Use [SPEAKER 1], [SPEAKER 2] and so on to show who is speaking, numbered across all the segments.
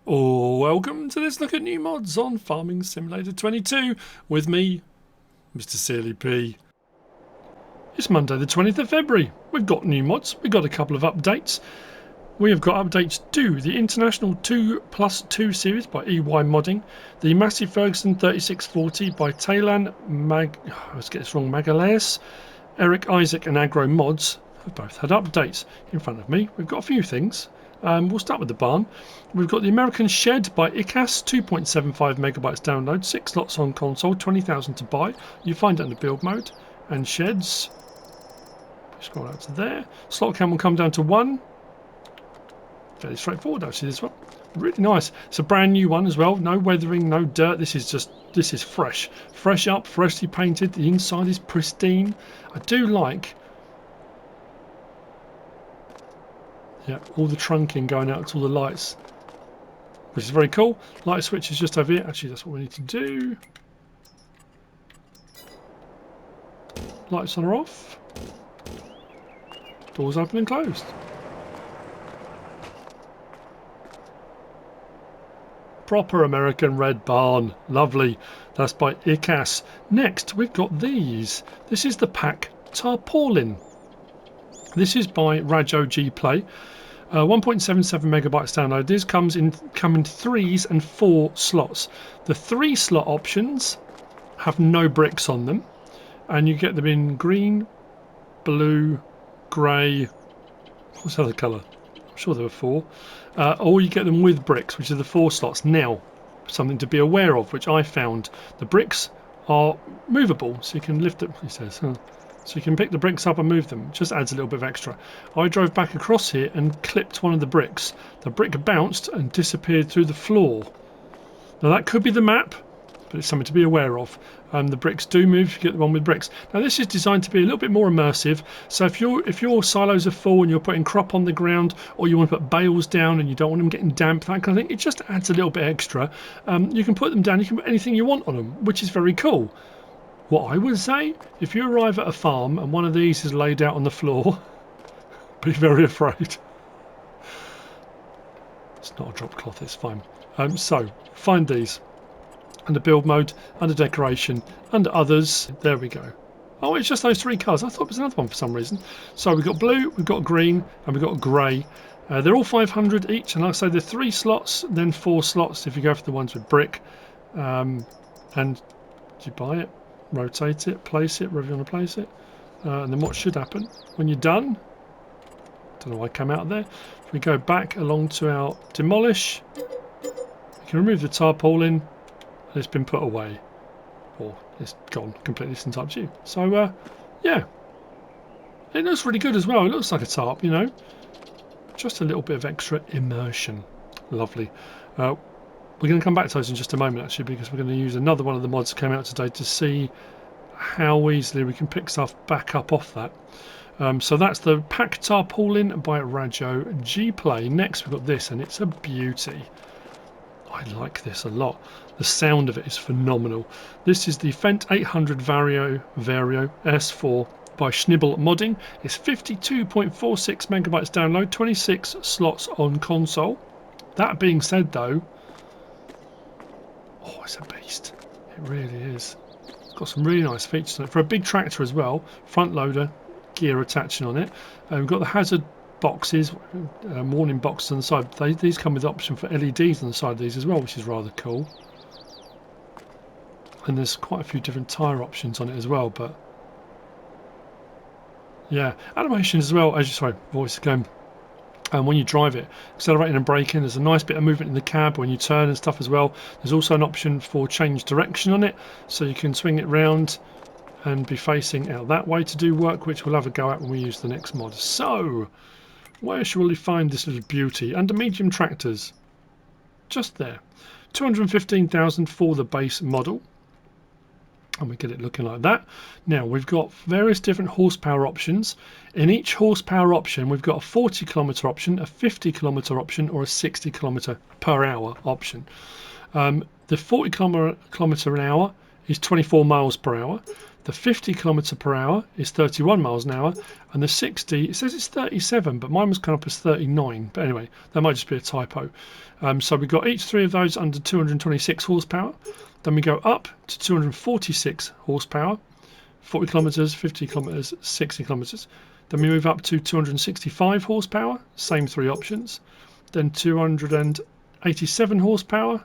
[SPEAKER 1] Oh, welcome to this look at new mods on Farming Simulator 22 with me, MrSealyp. It's Monday the 20th of February. We've got new mods, we've got a couple of updates. We have got updates to the International 2+2 series by EY Modding, the Massey Ferguson 3640 by Taylan Magalaes, Eric, Isaac and Agro Mods have both had updates. In front of me, we've got a few things. We'll start with the barn. We've got the American Shed by ikas, 2.75 megabytes download, 6 slots on console, 20,000 to buy. You find it under build mode. And sheds, scroll out to there. Slot count will come down to 1. Fairly straightforward actually, this one. Really nice. It's a brand new one as well. No weathering, no dirt. This is fresh. Fresh up, freshly painted. The inside is pristine. I do like, yeah, all the trunking going out to all the lights, which is very cool. Light switch is just over here. Actually, that's what we need to do. Lights on or off. Doors open and closed. Proper American red barn. Lovely. That's by ikas. Next, we've got these. This is the pack Tarpaulin. This is by RajotGPLAY. 1.77 megabytes download. This come in 3s and 4 slots. The 3 slot options have no bricks on them, and you get them in green, blue, grey. What's the other colour? I'm sure there were 4. Or you get them with bricks, which are the 4 slots. Now, something to be aware of, which I found: the bricks are movable, so you can lift them. He says. So you can pick the bricks up and move them. Just adds a little bit of extra. I drove back across here and clipped one of the bricks. The brick bounced and disappeared through the floor. Now that could be the map, but it's something to be aware of. The bricks do move if you get the one with bricks. Now this is designed to be a little bit more immersive. So if your silos are full and you're putting crop on the ground, or you want to put bales down and you don't want them getting damp, that kind of thing, it just adds a little bit extra. You can put them down. You can put anything you want on them, which is very cool. What I would say, if you arrive at a farm and one of these is laid out on the floor, be very afraid. It's not a drop cloth, it's fine. So, find these. Under build mode, under decoration, under others. There we go. Oh, it's just those 3 colours. I thought it was another one for some reason. So we've got blue, we've got green, and we've got grey. They're all 500 each, and like I say, they're 3 slots, then 4 slots if you go for the ones with brick. And did you buy it? Rotate it, place it, wherever you want to place it, and then what should happen when you're done, don't know why I came out there, if we go back along to our demolish, you can remove the tarpaulin and it's been put away, or it's gone completely. It's entirely up to you. So yeah, it looks really good as well. It looks like a tarp, you know, just a little bit of extra immersion. Lovely. We're going to come back to those in just a moment actually, because we're going to use another one of the mods that came out today to see how easily we can pick stuff back up off that. So that's the pack Tarpaulin by RajotGPLAY. Next we've got this, and it's a beauty. I like this a lot. The sound of it is phenomenal. This is the Fendt 800 Vario S4 by Schnibbl Modding. It's 52.46 megabytes download, 26 slots on console. That being said though, oh, it's a beast. It really is. It's got some really nice features on it. For a big tractor as well, front loader, gear attaching on it. We've got the hazard boxes, warning boxes on the side. These come with the option for LEDs on the side of these as well, which is rather cool. And there's quite a few different tyre options on it as well, but yeah, animation as well. Voice again. And when you drive it, accelerating and braking, there's a nice bit of movement in the cab when you turn and stuff as well. There's also an option for change direction on it, so you can swing it round and be facing out that way to do work, which we'll have a go at when we use the next mod. So, where shall we find this little beauty? Under medium tractors, just there. 215,000 for the base model. And we get it looking like that. Now we've got various different horsepower options. In each horsepower option we've got a 40 kilometer option, a 50 kilometer option, or a 60 kilometer per hour option. The 40 kilometer an hour is 24 miles per hour. The 50 km/h is 31 miles an hour, and the 60, it says it's 37, but mine was come up as 39. But anyway, that might just be a typo. So we've got each three of those under 226 horsepower. Then we go up to 246 horsepower, 40 kilometers, 50 kilometers, 60 kilometers. Then we move up to 265 horsepower, same three options. Then 287 horsepower,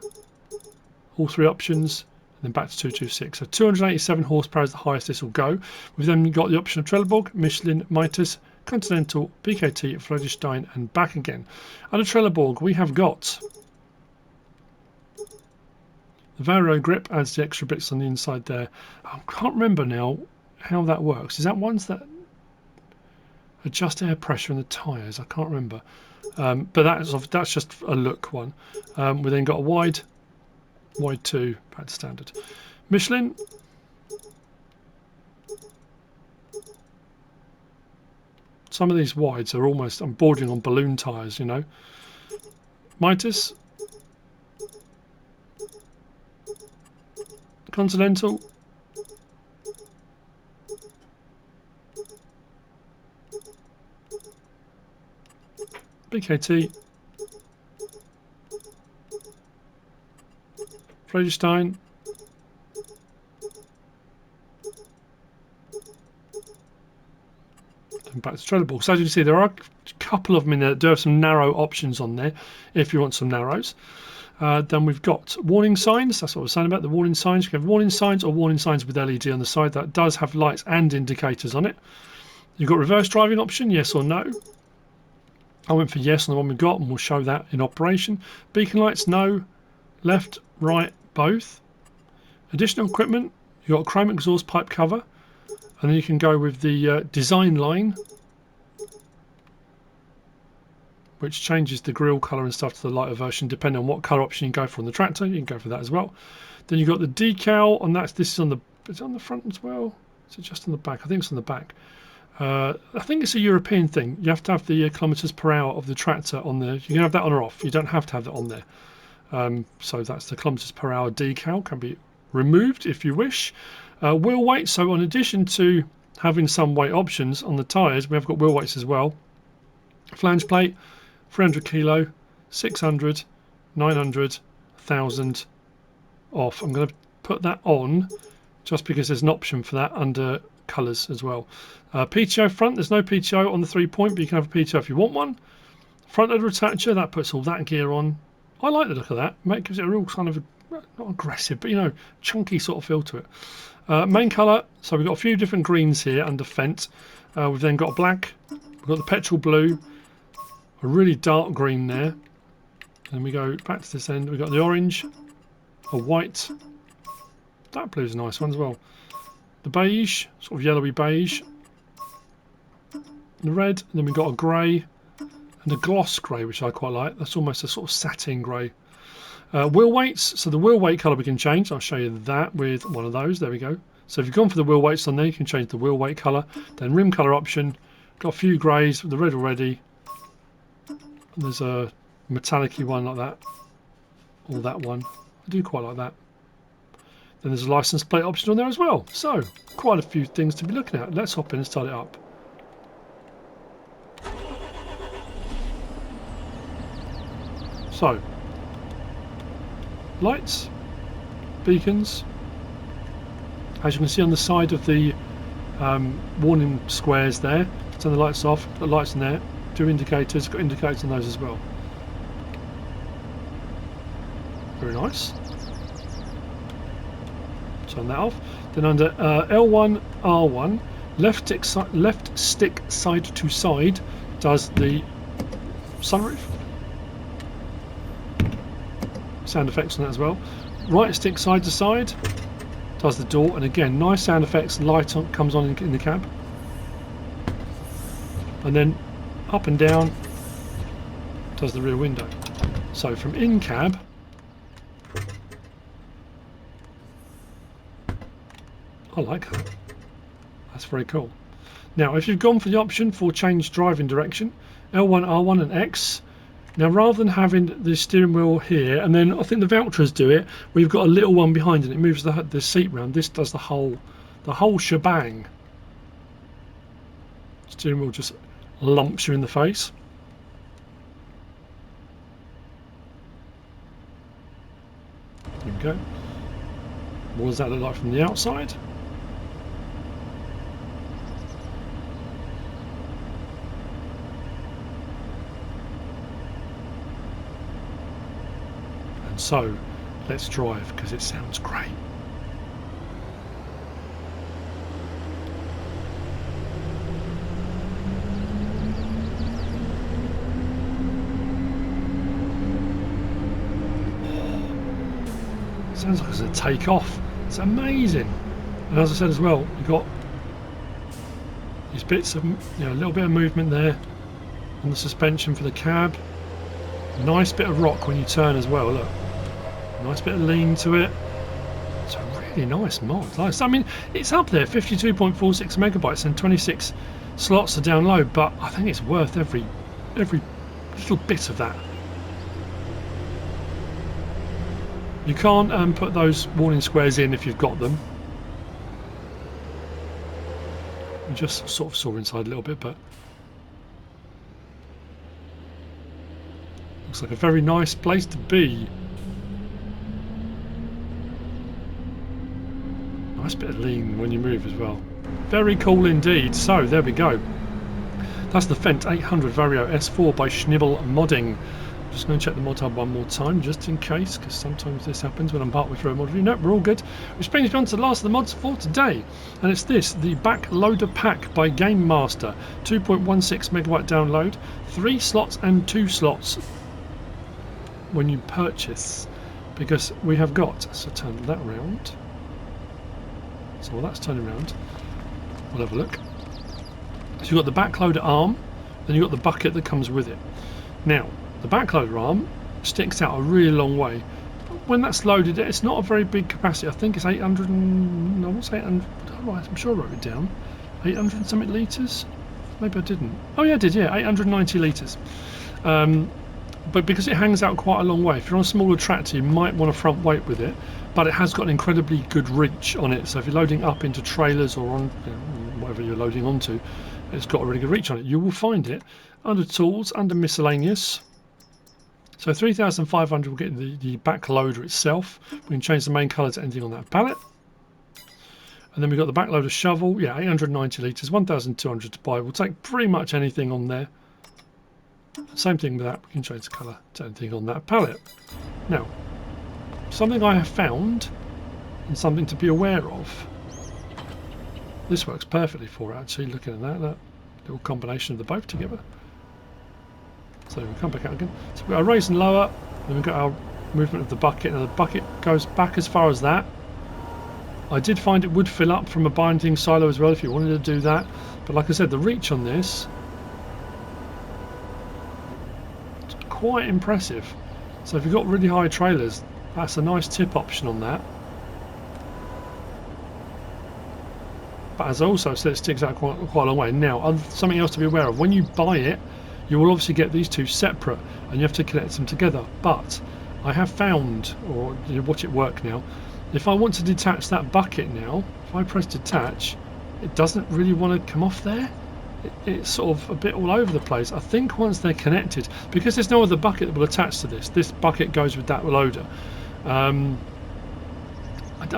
[SPEAKER 1] all three options. Then back to 226. So 287 horsepower is the highest this will go. We've then got the option of Trelleborg, Michelin, Mitas, Continental, BKT, Friedrichshain, and back again. Under Trelleborg, we have got the Vario grip, adds the extra bits on the inside there. I can't remember now how that works. Is that ones that adjust air pressure in the tyres? I can't remember. But that's just a look one. We then got a wide 2, back to standard. Michelin, some of these wides are almost, I'm bordering on balloon tyres, you know. Mitas, Continental, BKT, Friedrichshain, and back to Trelleborg. So as you can see, there are a couple of them in there that do have some narrow options on there if you want some narrows. Then we've got warning signs. That's what I was saying about the warning signs. You can have warning signs or warning signs with LED on the side. That does have lights and indicators on it. You've got reverse driving option, yes or no. I went for yes on the one we got, and we'll show that in operation. Beacon lights, no. Left, right, both. Additional equipment, you've got a chrome exhaust pipe cover, and then you can go with the design line, which changes the grille colour and stuff to the lighter version depending on what colour option you go for on the tractor. You can go for that as well. Then you've got the decal, and this is on the front as well. Is it just on the back? I think it's on the back. I think it's a European thing. You have to have the kilometres per hour of the tractor on there. You can have that on or off. You don't have to have that on there. So that's the kilometres per hour decal, can be removed if you wish. Wheel weight, so in addition to having some weight options on the tyres, we have got wheel weights as well. Flange plate, 300 kilo, 600, 900, 1000 off. I'm going to put that on just because there's an option for that under colours as well. PTO front, there's no PTO on the 3-point, but you can have a PTO if you want one. Front loader attacher, that puts all that gear on. I like the look of that. It gives it a real kind of, not aggressive, but you know, chunky sort of feel to it. Main colour, so we've got a few different greens here under Fendt. We've then got a black, we've got the petrol blue, a really dark green there. Then we go back to this end, we've got the orange, a white, that blue's a nice one as well. The beige, sort of yellowy beige, the red, and then we've got a grey, and a gloss grey, which I quite like. That's almost a sort of satin grey. Wheel weights, so the wheel weight colour we can change. I'll show you that with one of those. There we go. So if you've gone for the wheel weights on there, you can change the wheel weight colour. Then rim colour option, got a few greys with the red already. And there's a metallic-y one like that, or that one. I do quite like that. Then there's a license plate option on there as well. So quite a few things to be looking at. Let's hop in and start it up. So, lights, beacons, as you can see on the side of the warning squares there, turn the lights off, got lights in there, two indicators, got indicators on those as well. Very nice. Turn that off. Then under L1, R1, left stick side to side does the sunroof. Sound effects on that as well. Right stick side to side does the door, and again nice sound effects. Light on, comes on in the cab, and then up and down does the rear window. So from in cab, I like that. That's very cool. Now if you've gone for the option for change driving direction, L1, R1 and X. Now rather than having the steering wheel here, and then I think the Valtras do it, we've got a little one behind and it moves the seat round. This does the whole the whole shebang. Steering wheel just lumps you in the face. There we go. What does that look like from the outside? And so, let's drive because it sounds great. Sounds like it's going to take off. It's amazing. And as I said as well, you've got these bits of, a little bit of movement there on the suspension for the cab. Nice bit of rock when you turn as well. Look, nice bit of lean to it. It's a really nice mod. I mean, it's up there, 52.46 megabytes and 26 slots to download, but I think it's worth every little bit of that. You can't put those warning squares in if you've got them. You just sort of saw inside a little bit, but looks like a very nice place to be. Nice bit of lean when you move as well. Very cool indeed. So there we go. That's the Fendt 800 Vario S4 by Schnibbl Modding. I'm just going to check the mod hub one more time just in case, because sometimes this happens when I'm partway through a mod review. No, we're all good. Which brings me on to the last of the mods for today, and it's this, the Backloader Pack by GameMasTer. 2.16 megabyte download, 3 slots and 2 slots when you purchase, because we have got, so turn that around. So while that's turning around, we'll have a look. So you've got the backloader arm, then you've got the bucket that comes with it. Now, the backloader arm sticks out a really long way. When that's loaded, it's not a very big capacity. I think it's 800 and... no, what's 800? I'm sure I wrote it down. 800 and something litres? Maybe I didn't. Oh yeah, I did, yeah, 890 litres. But because it hangs out quite a long way, if you're on a smaller tractor, you might want a front weight with it, but it has got an incredibly good reach on it. So if you're loading up into trailers or on whatever you're loading onto, it's got a really good reach on it. You will find it under tools, under miscellaneous. So 3,500 will get the back loader itself. We can change the main colour to anything on that pallet. And then we've got the back loader shovel. Yeah, 890 litres, 1,200 to buy. We'll take pretty much anything on there. Same thing with that. We can change the colour to anything on that pallet. Now, something I have found and something to be aware of. This works perfectly for it, actually, looking at that little combination of the both together. So we'll come back out again. So we've got our raise and lower, then we've got our movement of the bucket, and the bucket goes back as far as that. I did find it would fill up from a binding silo as well if you wanted to do that, but like I said, the reach on this is quite impressive. So if you've got really high trailers, that's a nice tip option on that. But as I also said, it sticks out quite a long way. Now, something else to be aware of, when you buy it, you will obviously get these two separate and you have to connect them together. But I have found, or you watch it work now, if I want to detach that bucket now, if I press detach, it doesn't really want to come off there. It's sort of a bit all over the place. I think once they're connected, because there's no other bucket that will attach to this bucket goes with that loader. I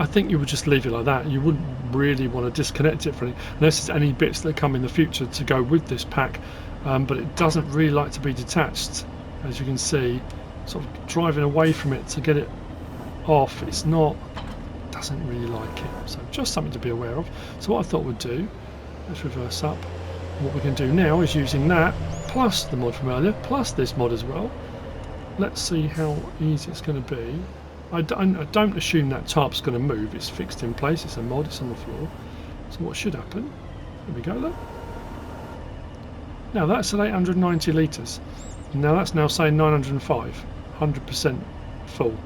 [SPEAKER 1] think you would just leave it like that. You wouldn't really want to disconnect it for any, unless there's any bits that come in the future to go with this pack. But it doesn't really like to be detached, as you can see. Sort of driving away from it to get it off, it's not, doesn't really like it. So just something to be aware of. So what I thought we'd do, let's reverse up. What we can do now is using that plus the mod from earlier plus this mod as well. Let's see how easy it's going to be. I don't assume that tarp's going to move. It's fixed in place. It's a mod. It's on the floor. So what should happen? There we go. Look. Now that's at 890 litres. Now that's now saying 905. 100% full.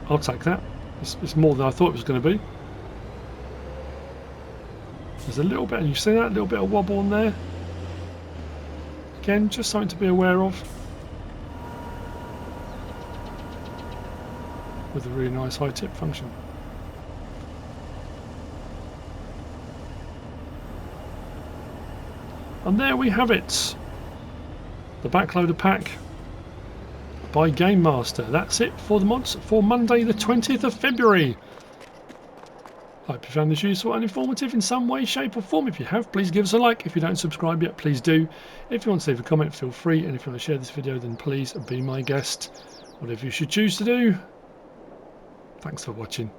[SPEAKER 1] I'll take that. It's more than I thought it was going to be. There's a little bit, and you see that little bit of wobble on there. Again, just something to be aware of. With a really nice high tip function. And there we have it. The backloader pack by GameMasTer. That's it for the mods for Monday the 20th of February. I hope you found this useful and informative in some way, shape or form. If you have, please give us a like. If you don't subscribe yet, please do. If you want to leave a comment, feel free. And if you want to share this video, then please be my guest. Whatever you should choose to do. Thanks for watching.